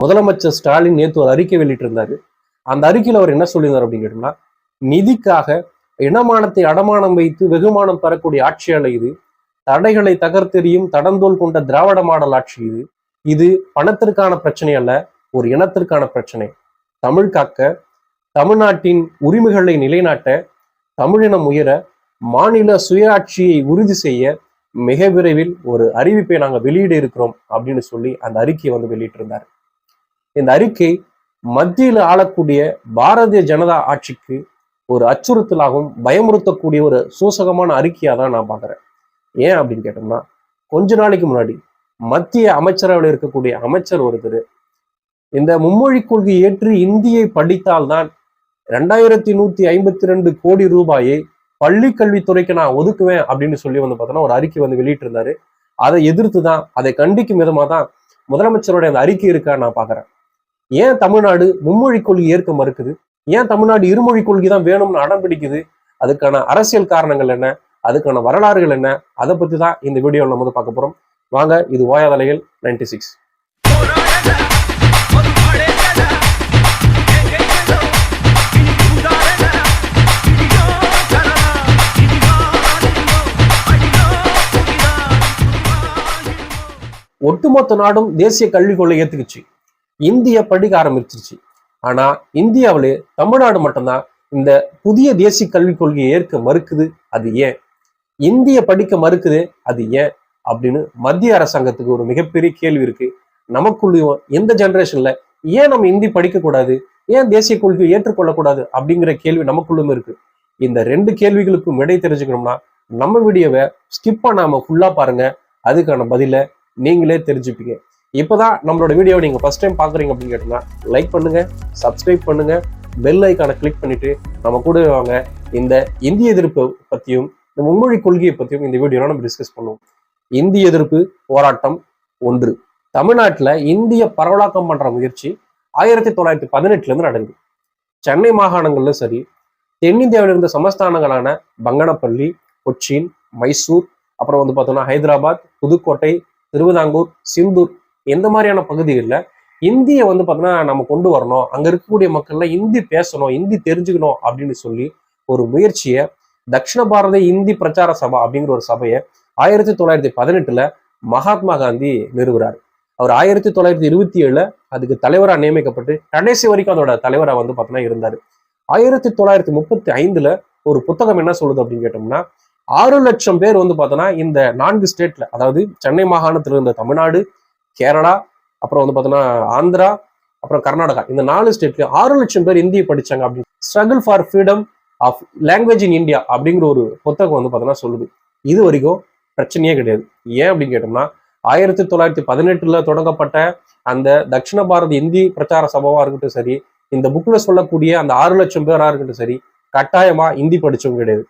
முதலமைச்சர் ஸ்டாலின் நேற்று ஒரு அறிக்கை வெளியிட்டிருந்தாரு. அந்த அறிக்கையில் அவர் என்ன சொல்லியிருந்தார் அப்படின்னு கேட்டோம்னா, நிதிக்காக இனமானத்தை அடமானம் வைத்து வெகுமானம் பெறக்கூடிய ஆட்சியாளர் இது. தடைகளை தகர்த்தெறியும் தடந்தோல் கொண்ட திராவிட மாடல் ஆட்சி இது. இது பணத்திற்கான பிரச்சனை அல்ல, ஒரு இனத்திற்கான பிரச்சனை. தமிழ் காக்க, தமிழ்நாட்டின் உரிமைகளை நிலைநாட்ட, தமிழினம் உயர, மாநில சுயாட்சியை உறுதி செய்ய மிக விரைவில் ஒரு அறிவிப்பை நாங்கள் வெளியிட இருக்கிறோம் அப்படின்னு சொல்லி அந்த அறிக்கையை வெளியிட்டிருந்தார். இந்த அறிக்கை மத்தியில் ஆளக்கூடிய பாரதிய ஜனதா ஆட்சிக்கு ஒரு அச்சுறுத்தலாகவும் பயமுறுத்தக்கூடிய ஒரு சூசகமான அறிக்கையா தான் நான் பார்க்குறேன். ஏன் அப்படின்னு கேட்டோம்னா, கொஞ்ச நாளைக்கு முன்னாடி மத்திய அமைச்சரவையில் இருக்கக்கூடிய அமைச்சர் ஒருத்தர் இந்த மும்மொழி கொள்கை ஏற்று இந்தியை படித்தால்தான் 2152 கோடி ரூபாயை பள்ளி கல்வித்துறைக்கு நான் ஒதுக்குவேன் அப்படின்னு சொல்லி பார்த்தோன்னா ஒரு அறிக்கை வெளியிட்டிருந்தாரு. அதை எதிர்த்து தான், அதை கண்டிக்கும் விதமாக தான் முதலமைச்சருடைய அந்த அறிக்கை இருக்கா நான் பார்க்குறேன். ஏன் தமிழ்நாடு மும்மொழி கொள்கை ஏற்க மறுக்குது? ஏன் தமிழ்நாடு இருமொழி கொள்கை தான் வேணும்னு அடம் பிடிக்குது? அதுக்கான அரசியல் காரணங்கள் என்ன, அதுக்கான வரலாறுகள் என்ன, அதை பத்தி தான் இந்த வீடியோவில் நம்ம பார்க்க போறோம். வாங்க, இது ஓயாதலைகள் 96. ஒட்டுமொத்த நாடும் தேசிய கல்விக் கொள்கை ஏத்துக்குச்சு, இந்திய படிக்க ஆரம்பிச்சிருச்சு. ஆனா இந்தியாவிலே தமிழ்நாடு மட்டும்தான் இந்த புதிய தேசிய கல்விக் கொள்கையை ஏற்க மறுக்குது. அது ஏன்? இந்திய படிக்க மறுக்குது, அது ஏன் அப்படின்னு மத்திய அரசாங்கத்துக்கு ஒரு மிகப்பெரிய கேள்வி இருக்கு. நமக்குள்ளேயும் எந்த ஜெனரேஷன்ல ஏன் நம்ம இந்தி படிக்க கூடாது, ஏன் தேசிய கொள்கையை ஏற்றுக்கொள்ளக்கூடாது அப்படிங்கிற கேள்வி நமக்குள்ளும் இருக்கு. இந்த ரெண்டு கேள்விகளுக்கும் விடை தெரிஞ்சுக்கணும்னா நம்ம வீடியோவை ஸ்கிப் பண்ணாம ஃபுல்லா பாருங்க. அதுக்கான பதில நீங்களே தெரிஞ்சுப்பீங்க. இப்போதான் நம்மளோட வீடியோவை நீங்க ஃபர்ஸ்ட் டைம் பாக்குறீங்க அப்படின்னு கேட்டோம்னா லைக் பண்ணுங்க, சப்ஸ்கிரைப் பண்ணுங்க, பெல் ஐக்கானை கிளிக் பண்ணிட்டு நம்ம கூட வாங்க. இந்த இந்திய எதிர்ப்பு பத்தியும் இந்த மும்மொழி கொள்கையை பத்தியும் இந்த வீடியோல நம்ம டிஸ்கஸ் பண்ணுவோம். இந்திய எதிர்ப்பு போராட்டம் 1. தமிழ்நாட்டுல இந்திய பரவலாக்கம் பண்ற முயற்சி 1918 இருந்து நடக்குது. சென்னை மாகாணங்கள்ல சரி, தென்னிந்தியாவில் இருந்த சமஸ்தானங்களான பங்கனப்பள்ளி, கொச்சின், மைசூர், அப்புறம் பார்த்தோம்னா ஹைதராபாத், புதுக்கோட்டை, திருவிதாங்கூர், சிந்தூர், எந்த மாதிரியான பகுதிகளில் இந்தியை பார்த்தோன்னா நம்ம கொண்டு வரணும், அங்க இருக்கக்கூடிய மக்கள்ல இந்தி பேசணும், இந்தி தெரிஞ்சுக்கணும் அப்படின்னு சொல்லி ஒரு முயற்சியை தட்சிண பாரத இந்தி பிரச்சார சபா அப்படிங்கிற ஒரு சபையை 1918 மகாத்மா காந்தி நிறுவுறாரு. அவர் 1927 அதுக்கு தலைவராக நியமிக்கப்பட்டு கடைசி வரைக்கும் அதோட தலைவராக பார்த்தோன்னா இருந்தாரு. 1935 ஒரு புத்தகம் என்ன சொல்லுது அப்படின்னு கேட்டோம்னா, 6 லட்சம் பேர் பார்த்தோன்னா இந்த 4 ஸ்டேட்ல, அதாவது சென்னை மாகாணத்தில் இருந்த தமிழ்நாடு, கேரளா, அப்புறம் பார்த்தோன்னா ஆந்திரா, அப்புறம் கர்நாடகா, இந்த 4 ஸ்டேட்ல 6 லட்சம் பேர் இந்தியை படிச்சாங்க அப்படின்னு struggle for freedom of language in India அப்படிங்கிற ஒரு புத்தகம் பார்த்தோன்னா சொல்லுது. இது வரைக்கும் பிரச்சனையே கிடையாது. ஏன் அப்படின்னு கேட்டோம்னா, 1918 தொடங்கப்பட்ட அந்த தட்சிண பாரத இந்தி பிரச்சார சபாவா இருக்கட்டும் சரி, இந்த புக்ல சொல்லக்கூடிய அந்த 6 லட்சம் பேரா இருக்கட்டும் சரி, கட்டாயமா இந்தி படிச்சவங்க கிடையாது.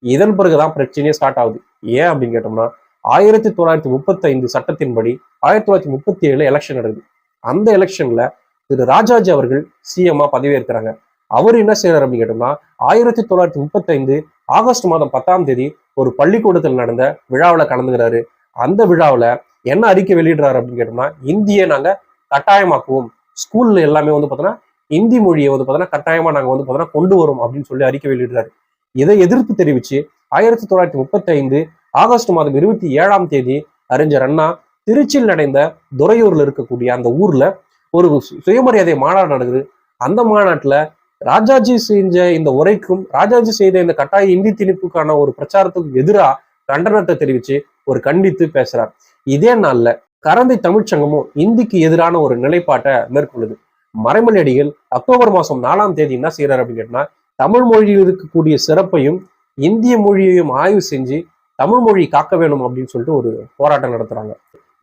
இதன் பிறகுதான் பிரச்சனையே ஸ்டார்ட் ஆகுது. ஏன் அப்படின்னு கேட்டோம்னா, 1935 சட்டத்தின்படி 1937 எலெக்ஷன் நடக்குது. அந்த எலெக்ஷன்ல திரு ராஜாஜி அவர்கள் சிஎம்மா பதவியேற்கிறாங்க. அவர் என்ன செய்யறாரு அப்படின்னு கேட்டோம்னா, 1935 ஆகஸ்ட் மாதம் 10ஆம் தேதி ஒரு பள்ளிக்கூடத்தில் நடந்த விழாவில் கலந்துக்கிறாரு. அந்த விழாவில் என்ன அறிக்கை வெளியிடுறாரு அப்படின்னு கேட்டோம்னா, இந்தியை நாங்க கட்டாயமாக்குவோம், ஸ்கூல்ல எல்லாமே பார்த்தோன்னா இந்தி மொழியை பார்த்தோன்னா கட்டாயமா நாங்க பார்த்தோன்னா கொண்டு வரும் அப்படின்னு சொல்லி அறிக்கை வெளியிடுறாரு. இதை எதிர்ப்பு தெரிவிச்சு 1935 ஆகஸ்ட் மாதம் 27ஆம் தேதி அறிஞர் அண்ணா திருச்சியில் நடந்த துறையூர்ல இருக்கக்கூடிய அந்த ஊர்ல ஒரு சுயமரியாதை மாநாடு நடக்குது. அந்த மாநாட்டுல ராஜாஜி செஞ்ச இந்த உரைக்கும், ராஜாஜி செய்த இந்த கட்டாய இந்தி திணிப்புக்கான ஒரு பிரச்சாரத்துக்கு எதிராக கண்டனத்தை தெரிவிச்சு ஒரு கண்டித்து பேசுறார். இதே நாள்ல கரந்தை தமிழ்ச்சங்கமும் இந்திக்கு எதிரான ஒரு நிலைப்பாட்டை மேற்கொள்ளுது. மறைமலை அடிகள் அக்டோபர் மாதம் 4ஆம் தேதி என்ன செய்யறாரு அப்படின்னு கேட்டா, தமிழ் மொழியில் இருக்கக்கூடிய சிறப்பையும் இந்திய மொழியையும் ஆய்வு செஞ்சு தமிழ் மொழி காக்க வேணும் அப்படின்னு சொல்லிட்டு ஒரு போராட்டம் நடத்துறாங்க.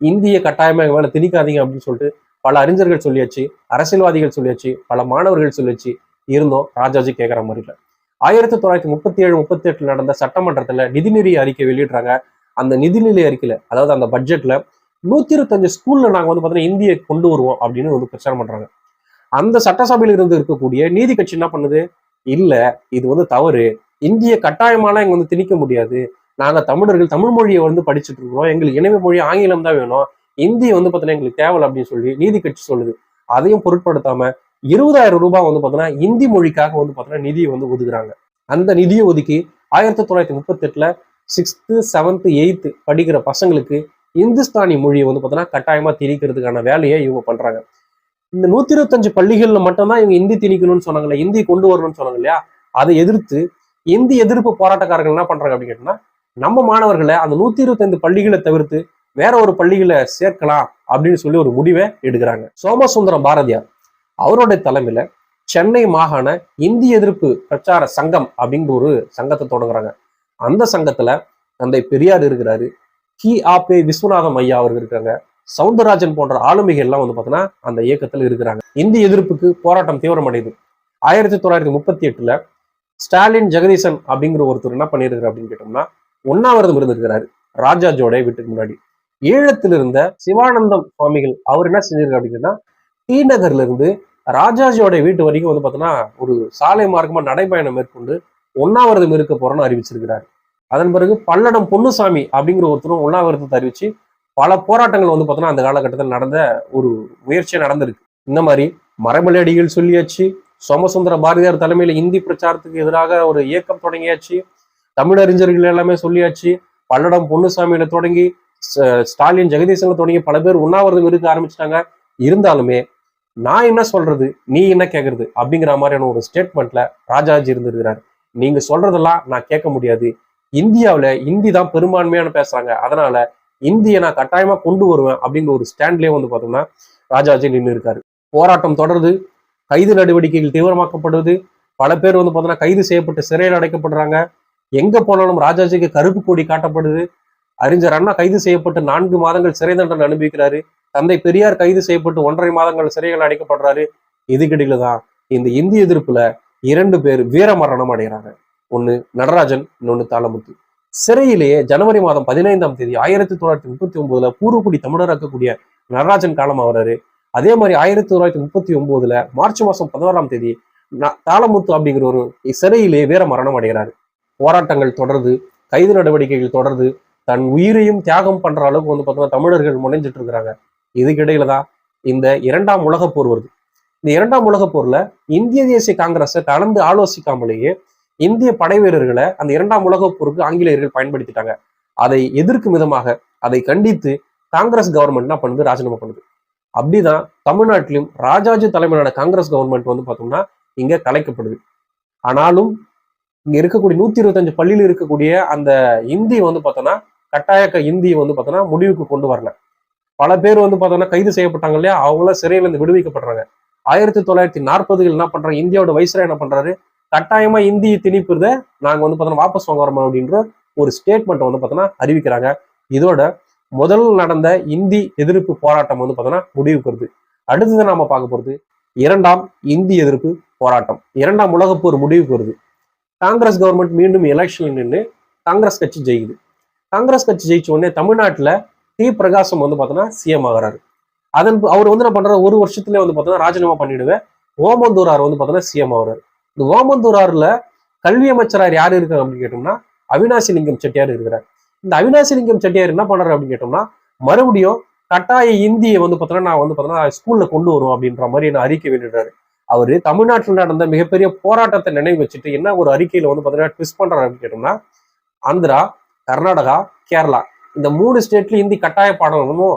இந்திய கட்டாயமா மேல திணிக்காதீங்க அப்படின்னு சொல்லிட்டு பல அறிஞர்கள் சொல்லியாச்சு, அரசியல்வாதிகள் சொல்லியாச்சு, பல மாணவர்கள் சொல்லியாச்சு. இருந்தோம் ராஜாஜி கேட்கற மாதிரி இல்லை. 1937-38 நடந்த சட்டமன்றத்துல நிதிநிலை அறிக்கை வெளியிடுறாங்க. அந்த நிதிநிலை அறிக்கையில, அதாவது அந்த பட்ஜெட்ல 125 ஸ்கூல்ல நாங்க பார்த்தோன்னா இந்தியை கொண்டு வருவோம் அப்படின்னு பிரச்சாரம் பண்றாங்க. அந்த சட்டசபையில் இருந்து இருக்கக்கூடிய நீதி கட்சி என்ன பண்ணுது, இல்ல இது தவறு, இந்திய கட்டாயமாலாம் இங்க திணிக்க முடியாது, நாங்க தமிழர்கள் தமிழ் மொழியை படிச்சுட்டு இருக்கோம், எங்களுக்கு இணைய மொழி ஆங்கிலம் தான் வேணும், இந்தி பார்த்தோன்னா எங்களுக்கு தேவை அப்படின்னு சொல்லி நீதி கட்சி சொல்லுது. அதையும் பொருட்படுத்தாம 20,000 ரூபாய் வந்து பார்த்தீங்கன்னா இந்தி மொழிக்காக வந்து பார்த்தீங்கன்னா நிதியை வந்து ஒதுக்குறாங்க. அந்த நிதியை ஒதுக்கி 1938ல 6th 7th 8th படிக்கிற பசங்களுக்கு இந்துஸ்தானி மொழியை வந்து பார்த்தீங்கன்னா கட்டாயமா திணிக்கிறதுக்கான வேலையை இவங்க பண்றாங்க. இந்த 125 பள்ளிகள்ல மட்டும்தான் இவங்க இந்தி திணிக்கணும்னு சொன்னாங்கல்ல, இந்தி கொண்டு வரணும்னு சொன்னாங்க இல்லையா, அதை எதிர்த்து இந்தி எதிர்ப்பு போராட்டக்காரர்கள் என்ன பண்றாங்க அப்படின்னு கேட்டோம்னா, நம்ம மாணவர்களை அந்த 125 பள்ளிகளை தவிர்த்து வேற ஒரு பள்ளிகளை சேர்க்கலாம் அப்படின்னு சொல்லி ஒரு முடிவை எடுக்கிறாங்க. சோமசுந்தரம் பாரதியார் அவருடைய தலைமையில சென்னை மாகாண இந்தி எதிர்ப்பு பிரச்சார சங்கம் அப்படிங்கிற ஒரு சங்கத்தை தொடங்குறாங்க. அந்த சங்கத்துல தந்தை பெரியார் இருக்கிறாரு, கி.ஆ.பெ. விஸ்வநாதம் ஐயா அவர்கள் இருக்காங்க, சவுந்தரராஜன் போன்ற ஆளுமைகள் எல்லாம் வந்து பார்த்தீங்கன்னா அந்த இயக்கத்தில் இருக்கிறாங்க. இந்தி எதிர்ப்புக்கு போராட்டம் தீவிரமடையுது. 1938ல ஸ்டாலின் ஜெகதீசன் அப்படிங்கிற ஒருத்தர் என்ன பண்ணியிருக்காரு அப்படின்னு கேட்டோம்னா, உண்ணாவிரதம் இருந்திருக்கிறாரு ராஜாஜியோட வீட்டுக்கு முன்னாடி. ஈழத்தில் இருந்த சிவானந்தம் சுவாமிகள் அவர் என்ன செஞ்சிருக்காரு அப்படின்னா, டி நகர்ல இருந்து ராஜாஜியோட வீட்டு வரைக்கும் வந்து பார்த்தீங்கன்னா ஒரு சாலை மார்க்கமா நடைபயணம் மேற்கொண்டு உண்ணாவிரதம் இருக்க போறோம்னு அறிவிச்சிருக்கிறாரு. அதன் பிறகு பல்லடம் பொன்னுசாமி அப்படிங்கிற ஒருத்தரும் உண்ணாவிரதத்தை அறிவிச்சு பல போராட்டங்கள் வந்து பார்த்தீங்கன்னா அந்த காலகட்டத்தில் நடந்த ஒரு முயற்சியா நடந்திருக்கு. இந்த மாதிரி மறைமலை அடிகள் சொல்லியாச்சு, சோமசுந்தர பாரதியார் தலைமையில இந்தி பிரச்சாரத்துக்கு எதிராக ஒரு இயக்கம் தொடங்கியாச்சு, தமிழறிஞர்கள் எல்லாமே சொல்லியாச்சு, பல்லடம் பொன்னுசாமியில தொடங்கி ஸ்டாலின் ஜெகதீசன்ல தொடங்கி பல பேர் உண்ணாவிரதம் இருக்க ஆரம்பிச்சிட்டாங்க. இருந்தாலுமே நான் என்ன சொல்றது, நீ என்ன கேட்கறது அப்படிங்கிற மாதிரியான ஒரு ஸ்டேட்மெண்ட்ல ராஜாஜி இருந்திருக்கிறார். நீங்க சொல்றதெல்லாம் நான் கேட்க முடியாது, இந்தியாவில இந்தி தான் பெரும்பான்மையான பேசுறாங்க, அதனால இந்தியை நான் கட்டாயமா கொண்டு வருவேன் அப்படிங்கிற ஒரு ஸ்டாண்ட்லயே வந்து பார்த்தோம்னா ராஜாஜி நின்று இருக்காரு. போராட்டம் தொடருது, கைது நடவடிக்கைகள் தீவிரமாக்கப்படுது, பல பேர் வந்து பார்த்தோம்னா கைது செய்யப்பட்டு சிறையில் அடைக்கப்படுறாங்க. எங்க போனாலும் ராஜாஜிக்கு கருப்பு கொடி காட்டப்படுது. அறிஞர் அண்ணா கைது செய்யப்பட்டு 4 மாதங்கள் சிறை தண்டனை அனுபவிக்கிறாரு. தந்தை பெரியார் கைது செய்யப்பட்டு 1.5 மாதங்கள் சிறைகள் அடைக்கப்படுறாரு. இதுக்கிடையில தான் இந்த இந்தி எதிர்ப்புல 2 பேர் வீர மரணம் அடைகிறாங்க. ஒண்ணு நடராஜன், இன்னொன்னு தாளமுத்து. சிறையிலேயே ஜனவரி மாதம் 15ஆம் தேதி 1939ல பூர்வக்குடி தமிழராக்கக்கூடிய நடராஜன் காலம் ஆகிறாரு. அதே மாதிரி 1939ல மார்ச் மாசம் 16ஆம் தேதி தாளமுத்து அப்படிங்கிற ஒரு சிறையிலேயே வீர மரணம் அடைகிறாரு. போராட்டங்கள் தொடருது, கைது நடவடிக்கைகள் தொடருது, தன் உயிரையும் தியாகம் பண்ற அளவுக்கு வந்து பார்த்தோம்னா தமிழர்கள் முனைஞ்சிட்டு இருக்கிறாங்க. இதுக்கிடையில தான் இந்த 2ஆம் உலகப் போர் வருது. இந்த 2ஆம் உலகப் போர்ல இந்திய தேசிய காங்கிரஸை கலந்து ஆலோசிக்காமலேயே இந்திய படை வீரர்களை அந்த 2ஆம் உலகப் போருக்கு ஆங்கிலேயர்கள் பயன்படுத்திட்டாங்க. அதை எதிர்க்கும் விதமாக, அதை கண்டித்து காங்கிரஸ் கவர்மெண்ட் என்ன பண்ணுது, ராஜினாமா பண்ணுது. அப்படிதான் தமிழ்நாட்டிலும் ராஜாஜி தலைமையிலான காங்கிரஸ் கவர்மெண்ட் வந்து பார்த்தோம்னா இங்க கலைக்கப்படுது. ஆனாலும் இங்க இருக்கக்கூடிய 125 பள்ளியில் இருக்கக்கூடிய அந்த இந்தி வந்து பார்த்தோம்னா கட்டாய இந்தியை வந்து பார்த்தோம்னா முடிவுக்கு கொண்டு வரல. பல பேர் வந்து பார்த்தோம்னா கைது செய்யப்பட்டாங்க இல்லையா, அவங்களாம் சிறையில இருந்து விடுவிக்கப்படுறாங்க. 1940கள் என்ன பண்றாங்க, இந்தியாவோட வைஸ்ராய் என்ன பண்றாரு, கட்டாயமா இந்தியை திணிப்புறத நாங்க வந்து பார்த்தோம்னா வாபஸ் வாங்க வரோம் அப்படின்ற ஒரு ஸ்டேட்மெண்ட் வந்து பார்த்தோம்னா அறிவிக்கிறாங்க. இதோட முதல் நடந்த இந்தி எதிர்ப்பு போராட்டம் வந்து பார்த்தோம்னா முடிவுக்கு வருது. அடுத்தது நாம பார்க்க போறது 2ஆம் இந்தி எதிர்ப்பு போராட்டம். 2ஆம் உலகப் போர் முடிவுக்கு வருது. காங்கிரஸ் கவர்மெண்ட் மீண்டும் எலெக்ஷன்ல நின்று காங்கிரஸ் கட்சி ஜெயிக்குது. காங்கிரஸ் கட்சி ஜெயிச்ச உடனே தமிழ்நாட்டுல டி பிரகாசம் வந்து பார்த்தோம்னா சிஎம் ஆகிறாரு. அவர் வந்து என்ன பண்றாரு, ஒரு வருஷத்துலேயே வந்து பார்த்தோம்னா ராஜினாமா பண்ணிடுவேன். ஓமந்தூரார் வந்து பார்த்தோம்னா சிஎம் ஆகிறாரு. இந்த ஓமந்தூரார்ல கல்வி அமைச்சரார் யாரு இருக்காங்க அப்படின்னு கேட்டோம்னா அவினாசி லிங்கம் செட்டியார் இருக்கிறார். இந்த அவினாசி லிங்கம் செட்டியார் என்ன பண்றாரு அப்படின்னு கேட்டோம்னா, மறுபடியும் கட்டாய இந்தியை வந்து பார்த்தோம்னா நான் வந்து பார்த்தோம்னா ஸ்கூல்ல கொண்டு வரும் அப்படின்ற மாதிரி என்ன அறிக்கை வெளியிடுறாரு. அவரு தமிழ்நாட்டில் நடந்த மிகப்பெரிய போராட்டத்தை நினைவு வச்சுட்டு என்ன ஒரு அறிக்கையில வந்து பார்த்தீங்கன்னா ட்விஸ்ட் பண்றாரு அப்படின்னு கேட்டோம்னா, ஆந்திரா, கர்நாடகா, கேரளா இந்த 3 ஸ்டேட்ல இந்தி கட்டாய பாடமும்,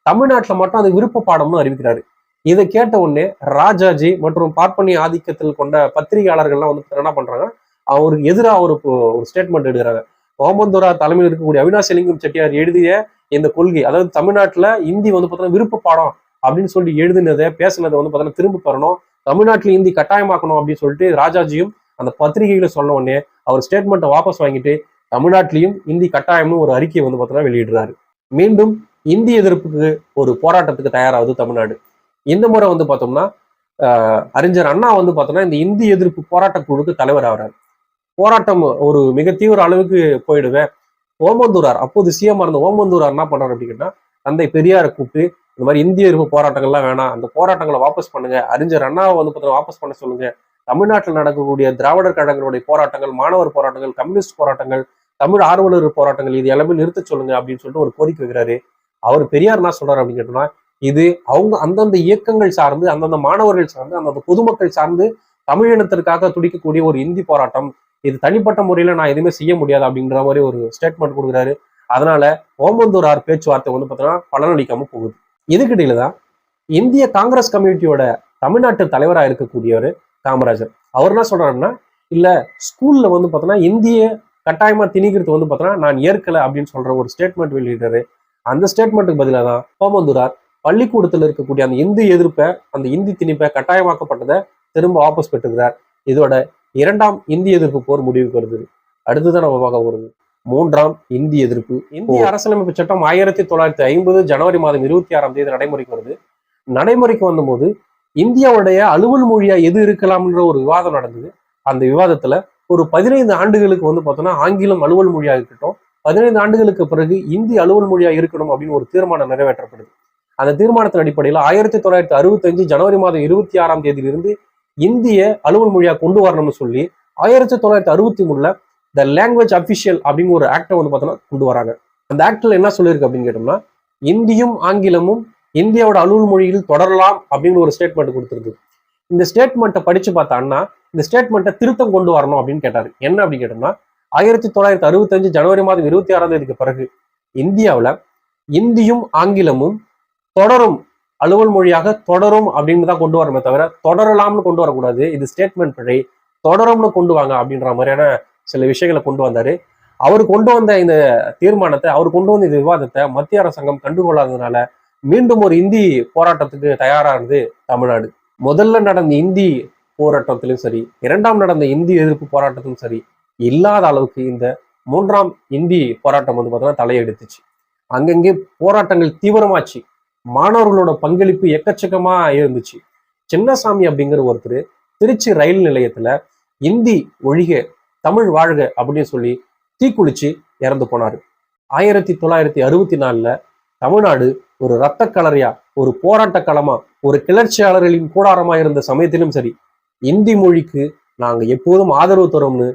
தமிழ்நாட்டில் மட்டும் அது விருப்ப பாடம்னு அறிவிக்கிறாரு. இதை கேட்ட உடனே ராஜாஜி மற்றும் பார்ப்பனிய ஆதிக்கத்தில் கொண்ட பத்திரிகையாளர்கள்லாம் வந்து என்ன பண்றாங்க, அவருக்கு எதிராக ஒரு ஸ்டேட்மெண்ட் எடுக்கிறாங்க. ஓமந்தூரா தலைமையில் இருக்கக்கூடிய அவினாசி லிங்கம் செட்டியார் எழுதிய இந்த கொள்கை, அதாவது தமிழ்நாட்டுல இந்தி வந்து பார்த்தீங்கன்னா விருப்ப பாடம் அப்படின்னு சொல்லி எழுதினதை பேசினதை வந்து பார்த்தீங்கன்னா திரும்ப பெறணும், தமிழ்நாட்டில் இந்தி கட்டாயமாக்கணும் அப்படின்னு சொல்லிட்டு ராஜாஜியும் அந்த பத்திரிகைகளை சொன்ன உடனே அவர் ஸ்டேட்மெண்ட்டை வாபஸ் வாங்கிட்டு தமிழ்நாட்டிலையும் இந்தி கட்டாயம்னு ஒரு அறிக்கையை வந்து பார்த்தீங்கன்னா வெளியிடுறாரு. மீண்டும் இந்தி எதிர்ப்புக்கு ஒரு போராட்டத்துக்கு தயாராகுது தமிழ்நாடு. இந்த முறை வந்து பார்த்தோம்னா அறிஞர் அண்ணா வந்து பார்த்தோம்னா இந்த இந்தி எதிர்ப்பு போராட்ட குழுக்கு தலைவர் ஆகிறார். போராட்டம் ஒரு மிக தீவிர அளவுக்கு போயிடுவேன். ஓமந்தூரார் அப்போது சிஎம் இருந்த ஓமந்தூரார் என்ன பண்றாரு அப்படின்னா, தந்தை பெரியாரை கூப்பிட்டு இந்த மாதிரி இந்திய எதிர்ப்பு போராட்டங்கள்லாம் வேணாம், அந்த போராட்டங்களை வாபஸ் பண்ணுங்க, அறிஞர் அண்ணாவை வந்து பார்த்தீங்கன்னா வாபஸ் பண்ண சொல்லுங்க, தமிழ்நாட்டில் நடக்கக்கூடிய திராவிடர் கழகங்களுடைய போராட்டங்கள், மாணவர் போராட்டங்கள், கம்யூனிஸ்ட் போராட்டங்கள், தமிழ் ஆர்வலர் போராட்டங்கள் இது எல்லாமே நிறுத்த சொல்லுங்க அப்படின்னு சொல்லிட்டு ஒரு கோரிக்கை வைக்கிறாரு. அவர் பெரியார் என்ன சொல்றாரு அப்படின்னு கேட்டோம்னா, இது அவங்க அந்தந்த இயக்கங்கள் சார்ந்து, அந்தந்த மாணவர்கள் சார்ந்து, அந்தந்த பொதுமக்கள் சார்ந்து தமிழினத்திற்காக துடிக்கக்கூடிய ஒரு இந்தி போராட்டம். இது தனிப்பட்ட முறையில நான் எதுவுமே செய்ய முடியாது அப்படின்ற மாதிரி ஒரு ஸ்டேட்மெண்ட் கொடுக்குறாரு. அதனால ஓமந்தூரார் பேச்சுவார்த்தை வந்து பார்த்தீங்கன்னா பலனளிக்காம போகுது. இதுக்கிடையில தான் இந்திய காங்கிரஸ் கம்யூனிட்டியோட தமிழ்நாட்டு தலைவராக இருக்கக்கூடியவர் காமராஜர். அவர் என்ன சொல்றாருன்னா, இல்ல ஸ்கூல்ல வந்து பார்த்தோன்னா இந்திய கட்டாயமா திணிக்கிறது வந்து பார்த்தோன்னா நான் ஏற்கல அப்படின்னு சொல்ற ஒரு ஸ்டேட்மெண்ட் வெளியிட்டாரு. அந்த ஸ்டேட்மெண்ட்டுக்கு பதிலாக தான் ஓமந்தூரார் பள்ளிக்கூடத்தில் இருக்கக்கூடிய அந்த இந்தி எதிர்ப்பை, அந்த இந்தி திணிப்பை கட்டாயமாக்கப்பட்டதை திரும்ப வாபஸ் பெற்றுக்கிறார். இதோட 2ஆம் இந்திய எதிர்ப்பு போர் முடிவுக்கு வருது. அடுத்துதான் நம்ம பார்க்க போறது 3ஆம் இந்திய எதிர்ப்பு. இந்திய அரசியலமைப்பு சட்டம் 1950 ஜனவரி மாதம் 26ஆம் தேதி நடைமுறைக்கு வருது. நடைமுறைக்கு வந்தபோது இந்தியாவுடைய அலுவல் மொழியா எது இருக்கலாம்ன்ற ஒரு விவாதம் நடந்தது. அந்த விவாதத்துல ஒரு 15 ஆண்டுகளுக்கு வந்து பார்த்தோம்னா ஆங்கிலம் அலுவல் மொழியா இருக்கட்டும், 15 ஆண்டுகளுக்கு பிறகு இந்தி அலுவல் மொழியா இருக்கணும் அப்படின்னு ஒரு தீர்மானம் நிறைவேற்றப்படுது. அந்த தீர்மானத்தின் அடிப்படையில் 1965 ஜனவரி மாதம் 26ஆம் தேதியிலிருந்து இந்திய அலுவல் மொழியா கொண்டு வரணும்னு சொல்லி 1963 த லாங்குவேஜ் அபிஷியல் அப்படின்னு ஒரு ஆக்டை வந்து பார்த்தோம்னா கொண்டு வராங்க. அந்த ஆக்ட்ல என்ன சொல்லியிருக்கு அப்படின்னு கேட்டோம்னா, இந்தியும் ஆங்கிலமும் இந்தியாவோட அலுவல் மொழியில் தொடரலாம் அப்படின்னு ஒரு ஸ்டேட்மெண்ட் கொடுத்துருக்கு. இந்த ஸ்டேட்மெண்ட்டை படிச்சு பார்த்தான்னா இந்த ஸ்டேட்மெண்ட்டை திருத்தம் கொண்டு வரணும் அப்படின்னு கேட்டாரு. என்ன அப்படின்னு கேட்டோம்னா, 1965 ஜனவரி மாதம் 26ஆம் தேதிக்கு பிறகு இந்தியாவில் இந்தியும் ஆங்கிலமும் தொடரும், அலுவல் மொழியாக தொடரும் அப்படின்னு தான் கொண்டு வரமே தவிர தொடரலாம்னு கொண்டு வரக்கூடாது. இது ஸ்டேட்மெண்ட் பிழை, தொடரும்னு கொண்டு வாங்க அப்படின்ற மாதிரியான சில விஷயங்களை கொண்டு வந்தாரு. அவர் கொண்டு வந்த இந்த தீர்மானத்தை, அவர் கொண்டு வந்த இந்த விவாதத்தை மத்திய அரசாங்கம் கண்டுகொள்ளாததுனால மீண்டும் ஒரு இந்தி போராட்டத்துக்கு தயாரானது தமிழ்நாடு. முதல்ல நடந்த இந்தி போராட்டத்திலும் சரி, 2ஆம் நடந்த இந்தி எதிர்ப்பு போராட்டத்திலும் சரி, இல்லாத அளவுக்கு இந்த 3ஆம் இந்தி போராட்டம் வந்து பார்த்தோம்னா தலையெடுத்துச்சு. அங்கங்கே போராட்டங்கள் தீவிரமாச்சு. மாணவர்களோட பங்களிப்பு எக்கச்சக்கமா இருந்துச்சு. சின்னசாமி அப்படிங்கிற ஒருத்தர் திருச்சி ரயில் நிலையத்துல இந்தி ஒழிக தமிழ் வாழ்க அப்படின்னு சொல்லி தீக்குளிச்சு இறந்து போனாரு. 1964 தமிழ்நாடு ஒரு இரத்த கலரியா, ஒரு போராட்ட களமா, ஒரு கிளர்ச்சியாளர்களின் கூடாரமா இருந்த சமயத்திலும் சரி, இந்தி மொழிக்கு நாங்க எப்போதும் ஆதரவு தரோம்னு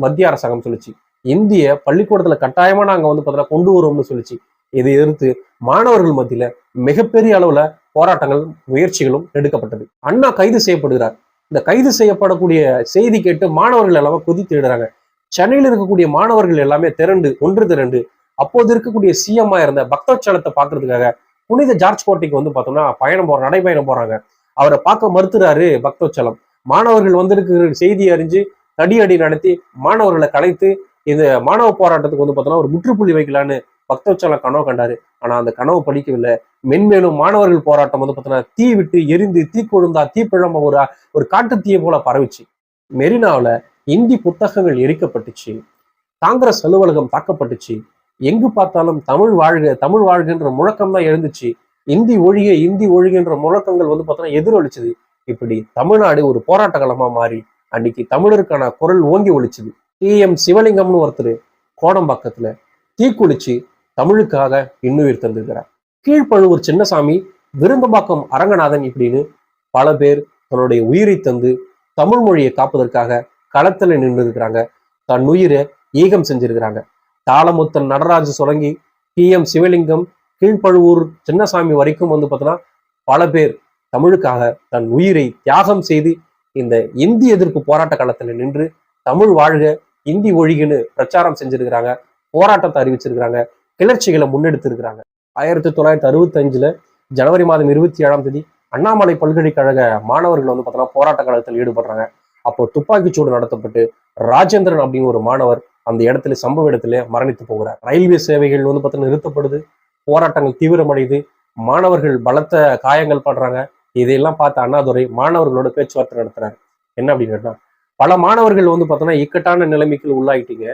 மத்திய அரசாங்கம் சொல்லிச்சு. இந்திய பள்ளிக்கூடத்துல கட்டாயமா நாங்க வந்து பார்த்தீங்கன்னா கொண்டு வரோம்னு சொல்லிச்சு. இதை எதிர்த்து மாணவர்கள் மத்தியில மிகப்பெரிய அளவுல போராட்டங்கள் முயற்சிகளும் எடுக்கப்பட்டது. அண்ணா கைது செய்யப்படுகிறார். இந்த கைது செய்யப்படக்கூடிய செய்தி கேட்டு மாணவர்கள் எல்லாமே கொதித்திடுறாங்க. சென்னையில் இருக்கக்கூடிய மாணவர்கள் எல்லாமே ஒன்று திரண்டு அப்போது இருக்கக்கூடிய சிஎம்மா இருந்த பக்தவச்சலத்தை பார்க்கறதுக்காக புனித ஜார்ஜ் கோட்டைக்கு வந்து பார்த்தோம்னா நடைபயணம் போறாங்க. அவரை பார்க்க மறுத்துறாரு பக்தவச்சலம். மாணவர்கள் வந்திருக்கிற செய்தியை அறிஞ்சு தடியடி நடத்தி மாணவர்களை கலைத்து இந்த மாணவ போராட்டத்துக்கு வந்து பார்த்தோம்னா ஒரு முற்றுப்புள்ளி வைக்கலான்னு பக்தவச்சலம் கனவு கண்டாரு. ஆனா அந்த கனவு பலிக்கவில்லை. மென்மேலும் மாணவர்கள் போராட்டம் வந்து பார்த்தோம்னா தீ விட்டு எரிந்து தீ கொழுந்தா தீப்பிழம்ப ஒரு காட்டு தீயை போல பரவிச்சு. மெரினாவில் இந்தி புத்தகங்கள் எரிக்கப்பட்டுச்சு. காங்கிரஸ் அலுவலகம் தாக்கப்பட்டுச்சு. எங்கு பார்த்தாலும் தமிழ் வாழ்க தமிழ் வாழ்கின்ற முழக்கம் தான் எழுந்துச்சு. இந்தி ஒழிகின்ற முழக்கங்கள் வந்து பார்த்தோம்னா எதிரொலிச்சுது. இப்படி தமிழ்நாடு ஒரு போராட்ட களமா மாறி அன்னைக்கு தமிழருக்கான குரல் ஓங்கி ஒழிச்சுது. TM சிவலிங்கம்னு ஒருத்தர் கோடம்பாக்கத்துல தீக்குளிச்சு தமிழுக்காக இன்னுயிர் தந்திருக்கிறார். கீழ்ப்பழுவூர் சின்னசாமி, விருந்தம்பாக்கம் அரங்கநாதன் இப்படின்னு பல பேர் தன்னுடைய உயிரை தந்து தமிழ் மொழியை காப்பதற்காக களத்துல நின்று இருக்கிறாங்க. தன் உயிரை ஈகம் செஞ்சிருக்கிறாங்க. தாளமுத்தன் நடராஜ சொலங்கி, TM சிவலிங்கம், கீழ்ப்பழுவூர் சின்னசாமி வரைக்கும் வந்து பார்த்தோன்னா பல பேர் தமிழுக்காக தன் உயிரை தியாகம் செய்து இந்த இந்தி எதிர்ப்பு போராட்ட காலத்துல நின்று தமிழ் வாழ்க இந்தி ஒழிகுன்னு பிரச்சாரம் செஞ்சிருக்கிறாங்க. போராட்டத்தை அறிவிச்சிருக்கிறாங்க. கிளர்ச்சிகளை முன்னெடுத்திருக்கிறாங்க. 1965 ஜனவரி மாதம் 27ஆம் தேதி அண்ணாமலை பல்கலைக்கழக மாணவர்கள் வந்து பார்த்தோன்னா போராட்ட காலத்தில் ஈடுபடுறாங்க. அப்போ துப்பாக்கிச்சூடு நடத்தப்பட்டு ராஜேந்திரன் அப்படின்னு ஒரு மாணவர் அந்த இடத்துல சம்பவ இடத்துல மரணித்து போகிறார். ரயில்வே சேவைகள் வந்து பார்த்தீங்கன்னா நிறுத்தப்படுது. போராட்டங்கள் தீவிரமடையுது. மாணவர்கள் பலத்த காயங்கள் படுறாங்க. இதையெல்லாம் பார்த்த அண்ணாதுரை மாணவர்களோட பேச்சுவார்த்தை நடத்துறாரு. என்ன அப்படின்னு கேட்டா, பல மாணவர்கள் வந்து பார்த்தோன்னா இக்கட்டான நிலைமைக்கு உள்ளாயிட்டீங்க.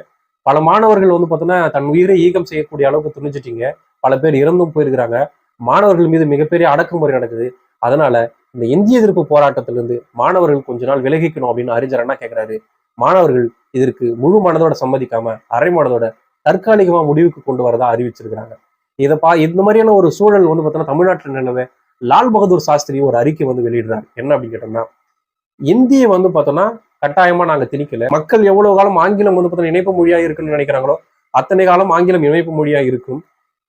பல மாணவர்கள் வந்து பார்த்தோன்னா தன் உயிரை ஈகம் செய்யக்கூடிய அளவுக்கு துணிஞ்சிட்டீங்க. பல பேர் இறந்தும் போயிருக்கிறாங்க. மாணவர்கள் மீது மிகப்பெரிய அடக்குமுறை நடக்குது. அதனால இந்த இந்திய எதிர்ப்பு போராட்டத்திலிருந்து மாணவர்கள் கொஞ்ச நாள் விலகிக்கணும் அப்படின்னு அறிஞர் அண்ணா கேட்கிறாரு. மாணவர்கள் இதற்கு முழு மனதோட சம்மதிக்காம அரை மனதோட தற்காலிகமா முடிவுக்கு கொண்டு வரதா அறிவிச்சிருக்கிறாங்க. இந்த மாதிரியான ஒரு சூழல் வந்து பார்த்தோன்னா தமிழ்நாட்டில் நிலவே லால் பகதூர் சாஸ்திரி ஒரு அறிக்கை வந்து வெளியிடுறாரு. என்ன அப்படின்னு கேட்டோம்னா, இந்தியை வந்து பார்த்தோம்னா கட்டாயமா நாங்க திணிக்கல. மக்கள் எவ்வளவு காலம் ஆங்கிலம் வந்து பார்த்தோன்னா இணைப்பு மொழியா இருக்குன்னு நினைக்கிறாங்களோ அத்தனை காலம் ஆங்கிலம் இணைப்பு மொழியா இருக்கும்.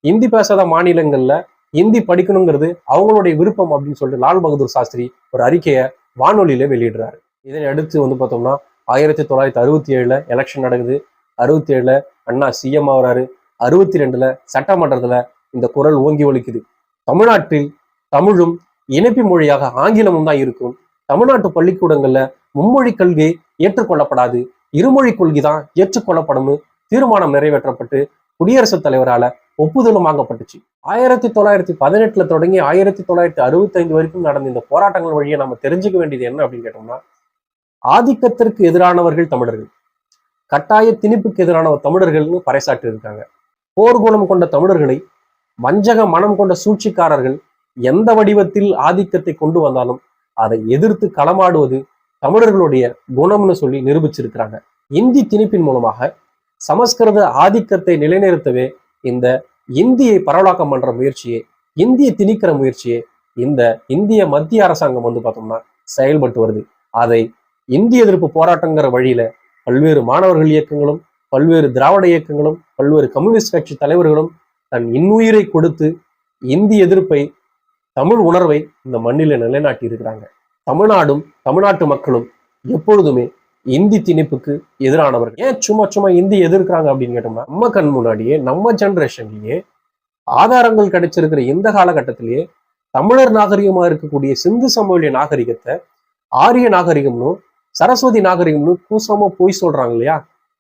இந்தி பேசாத மாநிலங்கள்ல ஹிந்தி படிக்கணுங்கிறது அவங்களுடைய விருப்பம் அப்படின்னு சொல்லிட்டு லால் பகதூர் சாஸ்திரி ஒரு அறிக்கையை வானொலியில வெளியிடுறாரு. இதனை அடுத்து பார்த்தோம்னா 1967 எலெக்ஷன் நடக்குது. 67 அண்ணா சிஎம் ஆகுறாரு. 62 சட்டமன்றத்துல இந்த குரல் ஓங்கி ஒலிக்குது. தமிழ்நாட்டில் தமிழும் இணைப்பு மொழியாக ஆங்கிலமும் தான் இருக்கும். தமிழ்நாட்டு பள்ளிக்கூடங்கள்ல மும்மொழி கல்வி ஏற்றுக்கொள்ளப்படாது, இருமொழி கொள்கை தான் ஏற்றுக்கொள்ளப்படும் தீர்மானம் நிறைவேற்றப்பட்டு குடியரசுத் தலைவரால ஒப்புதலும் வாங்கப்பட்டுச்சு. 1918 தொடங்கி 1965 வரைக்கும் நடந்த இந்த போராட்டங்கள் வழியை நம்ம தெரிஞ்சுக்க வேண்டியது என்ன அப்படின்னு கேட்டோம்னா, ஆதிக்கத்திற்கு எதிரானவர்கள் தமிழர்கள், கட்டாய திணிப்புக்கு எதிரான தமிழர்கள்னு பறைசாற்றி இருக்காங்க. போர்க்குணம் கொண்ட தமிழர்களை வஞ்சக மனம் கொண்ட சூழ்ச்சிக்காரர்கள் எந்த வடிவத்தில் ஆதிக்கத்தை கொண்டு வந்தாலும் அதை எதிர்த்து களமாடுவது தமிழர்களுடைய குணம்னு சொல்லி நிரூபிச்சிருக்கிறாங்க. இந்தி திணிப்பின் மூலமாக சமஸ்கிருத ஆதிக்கத்தை நிலைநிறுத்தவே இந்த இந்தியை பரவலாக்கம் பண்ற முயற்சியே, இந்தியை திணிக்கிற முயற்சியே இந்த இந்திய மத்திய அரசாங்கம் பார்த்தோம்னா செயல்பட்டு வருது. அதை இந்திய எதிர்ப்பு போராட்டங்கிற வழியில பல்வேறு மாணவர்கள் இயக்கங்களும், பல்வேறு திராவிட இயக்கங்களும், பல்வேறு கம்யூனிஸ்ட் கட்சி தலைவர்களும் தன் இன்னுயிரை கொடுத்து இந்திய எதிர்ப்பை, தமிழ் உணர்வை இந்த மண்ணில நிலைநாட்டி இருக்கிறாங்க. தமிழ்நாடும் தமிழ்நாட்டு மக்களும் எப்பொழுதுமே இந்தி திணிப்புக்கு எதிரானவர்கள். ஏன் சும்மா இந்தி எதிர்க்கிறாங்க அப்படின்னு கேட்டோம்னா, நம்ம கண் முன்னாடியே நம்ம ஜெனரேஷன்லயே ஆதாரங்கள் கிடைச்சிருக்கிற இந்த காலகட்டத்திலேயே தமிழர் நாகரிகமா இருக்கக்கூடிய சிந்து சமவெளி நாகரிகத்தை ஆரிய நாகரிகம்னு சரஸ்வதி நாகரிகம்னு கூசமா போய் சொல்றாங்க இல்லையா?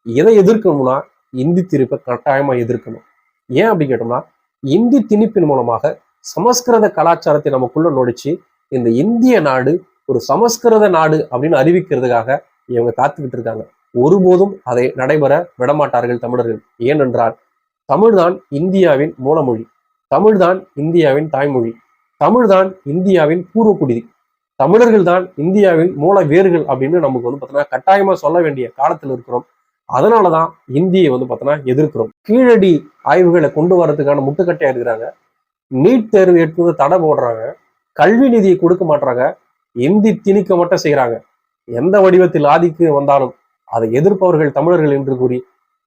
எதை எதிர்க்கணும்னா இந்தி திணிப்பை கட்டாயமா எதிர்க்கணும். ஏன் அப்படின்னு கேட்டோம்னா, இந்தி திணிப்பின் மூலமாக சமஸ்கிருத கலாச்சாரத்தை நமக்குள்ள நொடிச்சு இந்த இந்திய நாடு ஒரு சமஸ்கிருத நாடு அப்படின்னு அறிவிக்கிறதுக்காக இவங்க காத்துக்கிட்டு இருக்காங்க. ஒருபோதும் அதை நடைபெற விடமாட்டார்கள் தமிழர்கள். ஏனென்றால் தமிழ்தான் இந்தியாவின் மூலமொழி, தமிழ்தான் இந்தியாவின் தாய்மொழி, தமிழ்தான் இந்தியாவின் பூர்வக்குடி, தமிழர்கள் தான் இந்தியாவின் மூல வேர்கள் அப்படின்னு நமக்கு பார்த்தோன்னா கட்டாயமா சொல்ல வேண்டிய காலத்தில் இருக்கிறோம். அதனாலதான் இந்தியை பார்த்தோன்னா எதிர்க்கிறோம். கீழடி ஆய்வுகளை கொண்டு வர்றதுக்கான முட்டுக்கட்டையா இருக்கிறாங்க. நீட் தேர்வு எடுத்து தடை போடுறாங்க. கல்வி நிதியை கொடுக்க மாட்டாங்க. இந்தி திணிக்க மட்டும் செய்யறாங்க. எந்த வடிவத்தில் ஆதிக்கு வந்தாலும் அதை எதிர்ப்பவர்கள் தமிழர்கள் என்று கூறி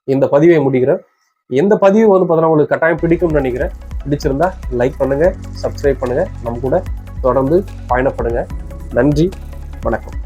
இந்த பதிவை முடிக்கிறேன். எந்த பதிவு பார்த்தோன்னா உங்களுக்கு கட்டாயம் பிடிக்கும்னு நினைக்கிறேன். பிடிச்சிருந்தா லைக் பண்ணுங்க, சப்ஸ்கிரைப் பண்ணுங்க, நம்ம கூட தொடர்ந்து பயணப்படுங்க. நன்றி, வணக்கம்.